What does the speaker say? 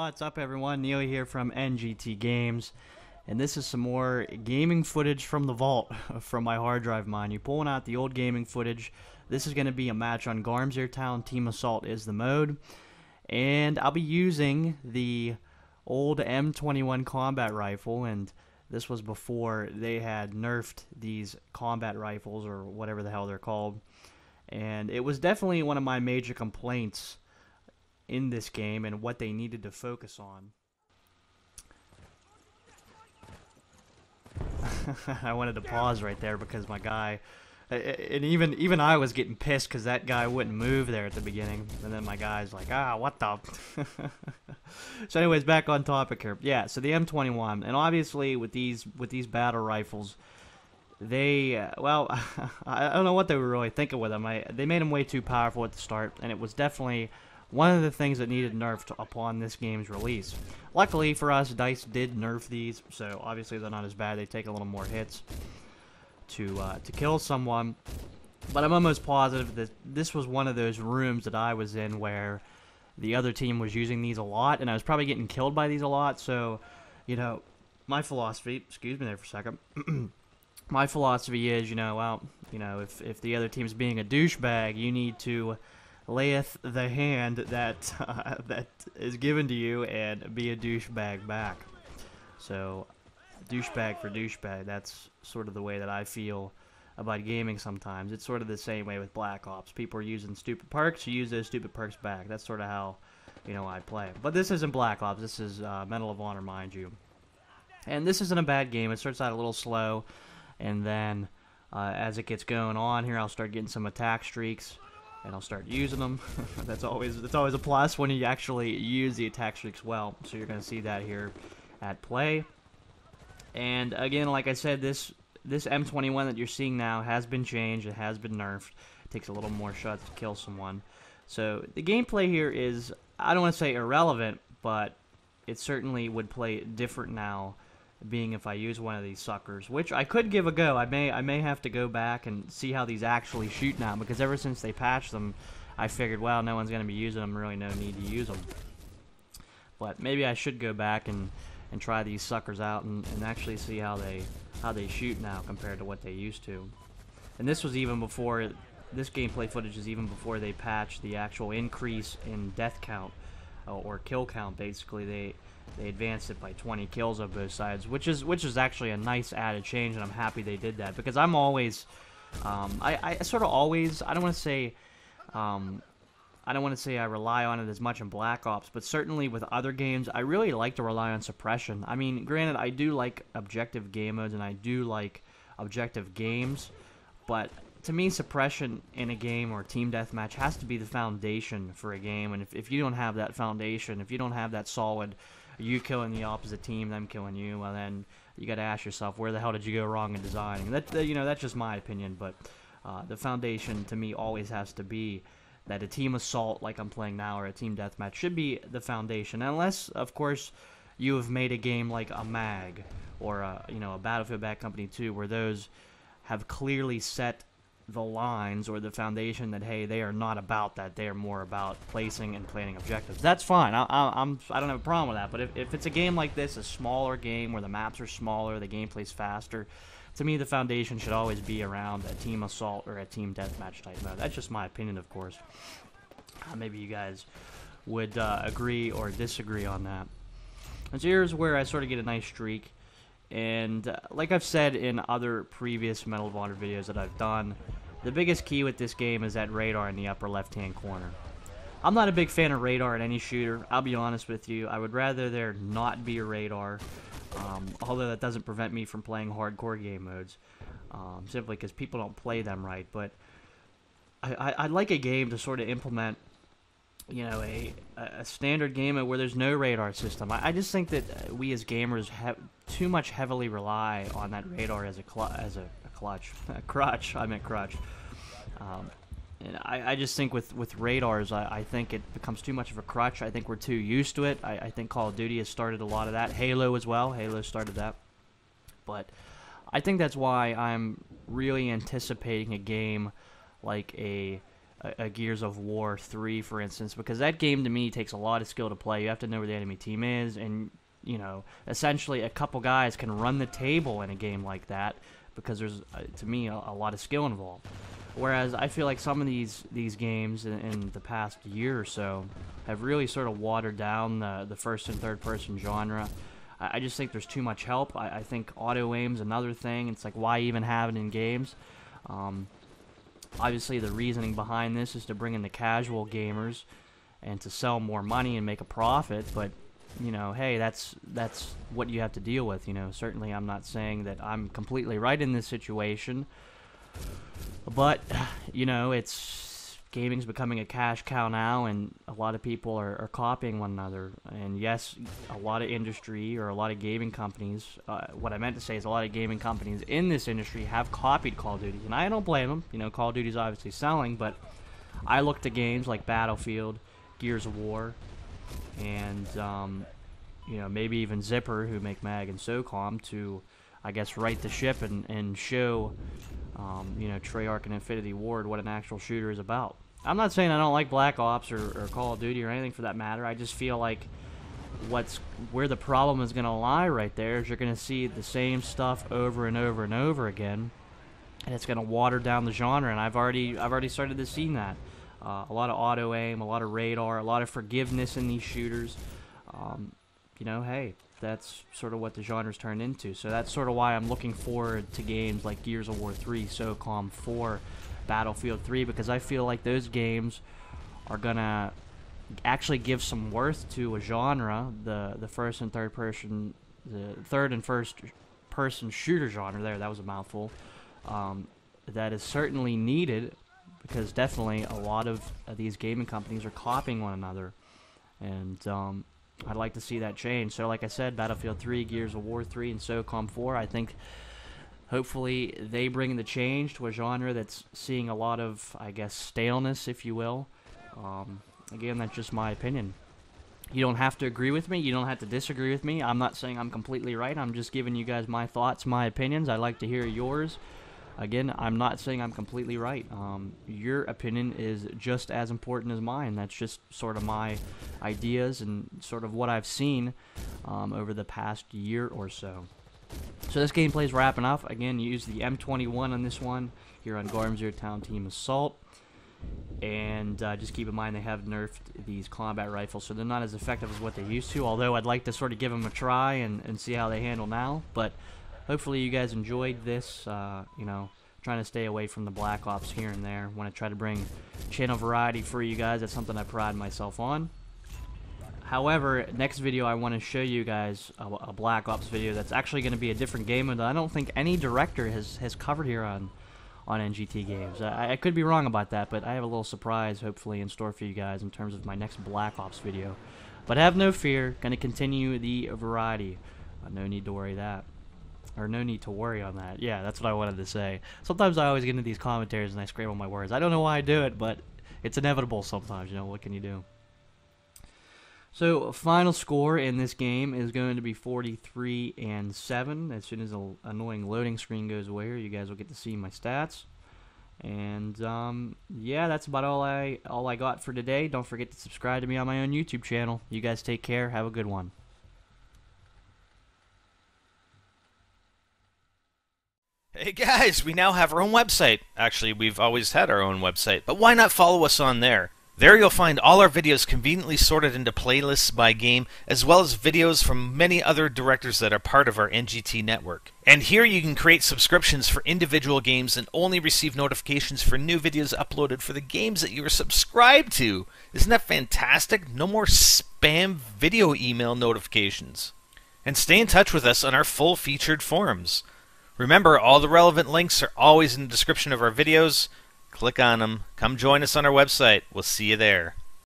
What's up, everyone? Neely here from NGTGames, and this is some more gaming footage from the vault from my hard drive mine. You're pulling out the old gaming footage. This is going to be a match on Garmsir Town. Team Assault is the mode, and I'll be using the old M21 combat rifle, and this was before they had nerfed these combat rifles, or whatever the hell they're called, and it was definitely one of my major complaints in this game and what they needed to focus on. I wanted to pause right there because my guy, and even I was getting pissed because that guy wouldn't move there at the beginning, and then my guy's like, what the So anyways, back on topic here. Yeah, so the M21, and obviously with these battle rifles, they well, I don't know what they were really thinking with them. They made them way too powerful at the start, and it was definitely one of the things that needed nerfed upon this game's release. Luckily for us, DICE did nerf these, so obviously they're not as bad. They take a little more hits to kill someone. But I'm almost positive that this was one of those rooms that I was in where the other team was using these a lot, and I was probably getting killed by these a lot. So, you know, my philosophy, excuse me there for a second, my philosophy is, if the other team's being a douchebag, you need to layeth the hand that that is given to you and be a douchebag back. So, douchebag for douchebag, that's sort of the way that I feel about gaming sometimes. It's sort of the same way with Black Ops. People are using stupid perks, you use those stupid perks back. That's sort of how, I play. But this isn't Black Ops, this is Medal of Honor, mind you. And this isn't a bad game. It starts out a little slow, and then as it gets going on here, I'll start getting some attack streaks, and I'll start using them. That's always a plus when you actually use the attack streaks well. So you're going to see that here at play. And again, like I said, this M21 that you're seeing now has been changed. It has been nerfed. It takes a little more shots to kill someone. So the gameplay here is, I don't want to say irrelevant, but it certainly would play different now, being if I use one of these suckers, which I could give a go. I may have to go back and see how these actually shoot now, because ever since they patched them, I figured, well, no one's going to be using them, really no need to use them. But maybe I should go back and try these suckers out and actually see how they shoot now compared to what they used to. And this was even before, this gameplay footage is even before they patched the actual increase in death count, or kill count. Basically, they advanced it by 20 kills on both sides, which is actually a nice added change, and I'm happy they did that, because I'm always, I sort of always, I don't want to say I rely on it as much in Black Ops, but certainly with other games, I really like to rely on suppression. I mean, granted, I do like objective game modes, and I do like objective games, but to me, suppression in a game or team deathmatch has to be the foundation for a game, and if you don't have that foundation, if you don't have that solid, you killing the opposite team, them killing you, well then you got to ask yourself, where the hell did you go wrong in designing? That's just my opinion, but the foundation to me always has to be that a team assault like I'm playing now, or a team deathmatch, should be the foundation, unless of course you have made a game like a MAG or a Battlefield Bad Company 2, where those have clearly set the lines or the foundation that, hey, they are not about that. They are more about placing and planning objectives. That's fine. I don't have a problem with that. But if it's a game like this, a smaller game where the maps are smaller, the gameplay's faster, to me the foundation should always be around a team assault or a team deathmatch type mode. That's just my opinion, of course. Maybe you guys would agree or disagree on that. And so here's where I sort of get a nice streak. And like I've said in other previous Medal of Honor videos that I've done, the biggest key with this game is that radar in the upper left-hand corner. I'm not a big fan of radar in any shooter, I'll be honest with you. I would rather there not be a radar, although that doesn't prevent me from playing hardcore game modes, simply because people don't play them right. But I'd like a game to sort of implement, a standard game mode where there's no radar system. I just think that we as gamers have too much heavily rely on that radar as a crutch. I meant crutch. And I just think with radars, I think it becomes too much of a crutch. I think we're too used to it. I think Call of Duty has started a lot of that. Halo as well. Halo started that. But I think that's why I'm really anticipating a game like a a Gears of War 3, for instance, because that game to me takes a lot of skill to play. You have to know where the enemy team is, and essentially a couple guys can run the table in a game like that because there's, to me, a lot of skill involved. Whereas I feel like some of these games in the past year or so have really sort of watered down the first and third person genre. I just think there's too much help. I think auto aim's another thing. It's like, why even have it in games? Obviously, the reasoning behind this is to bring in the casual gamers and to sell more money and make a profit. But hey, that's what you have to deal with. Certainly, I'm not saying that I'm completely right in this situation. But, gaming's becoming a cash cow now, and a lot of people are copying one another. And yes, a lot of industry or a lot of gaming companies, what I meant to say is a lot of gaming companies in this industry have copied Call of Duty. And I don't blame them. Call of Duty's obviously selling, but I look to games like Battlefield, Gears of War, and, maybe even Zipper, who make MAG and SOCOM, to, I guess, right the ship and show Treyarch and Infinity Ward what an actual shooter is about. I'm not saying I don't like Black Ops or Call of Duty or anything for that matter. I just feel like where the problem is going to lie right there is you're going to see the same stuff over and over and over again, and it's going to water down the genre. And I've already started to see that. A lot of auto aim, a lot of radar, a lot of forgiveness in these shooters. Hey, that's sort of what the genre's turned into. So that's sort of why I'm looking forward to games like Gears of War 3, SOCOM 4, Battlefield 3, because I feel like those games are gonna actually give some worth to a genre, the first and third person, the third and first person shooter genre. That was a mouthful. That is certainly needed, because definitely a lot of these gaming companies are copying one another, and I'd like to see that change. So like I said, Battlefield 3, Gears of War 3, and SOCOM 4, I think hopefully they bring the change to a genre that's seeing a lot of, I guess, staleness, if you will. Again, that's just my opinion. You don't have to agree with me. You don't have to disagree with me. I'm not saying I'm completely right. I'm just giving you guys my thoughts, my opinions. I'd like to hear yours. Again, I'm not saying I'm completely right. Your opinion is just as important as mine. That's just sort of my ideas and sort of what I've seen over the past year or so. So this gameplay is wrapping up. Again, you use the M21 on this one here on Garm Zero Town Team Assault. And just keep in mind they have nerfed these combat rifles, so they're not as effective as what they used to, although I'd like to sort of give them a try and see how they handle now. But hopefully you guys enjoyed this, trying to stay away from the Black Ops here and there. Want to try to bring channel variety for you guys. That's something I pride myself on. However, next video I want to show you guys a Black Ops video that's actually going to be a different game that I don't think any director has covered here on NGTGames. I could be wrong about that, but I have a little surprise hopefully in store for you guys in terms of my next Black Ops video. But have no fear, going to continue the variety. No need to worry that. Or no need to worry on that. Yeah, that's what I wanted to say. Sometimes I always get into these commentaries and I scramble my words. I don't know why I do it, but it's inevitable sometimes, what can you do? So, final score in this game is going to be 43-7. As soon as the annoying loading screen goes away, you guys will get to see my stats. And yeah, that's about all I got for today. Don't forget to subscribe to me on my own YouTube channel. You guys take care. Have a good one. Hey guys, we now have our own website. Actually, we've always had our own website, but why not follow us on there? There you'll find all our videos conveniently sorted into playlists by game, as well as videos from many other directors that are part of our NGT network. And here you can create subscriptions for individual games and only receive notifications for new videos uploaded for the games that you are subscribed to. Isn't that fantastic? No more spam video email notifications. And stay in touch with us on our full featured forums. Remember, all the relevant links are always in the description of our videos. Click on them. Come join us on our website. We'll see you there.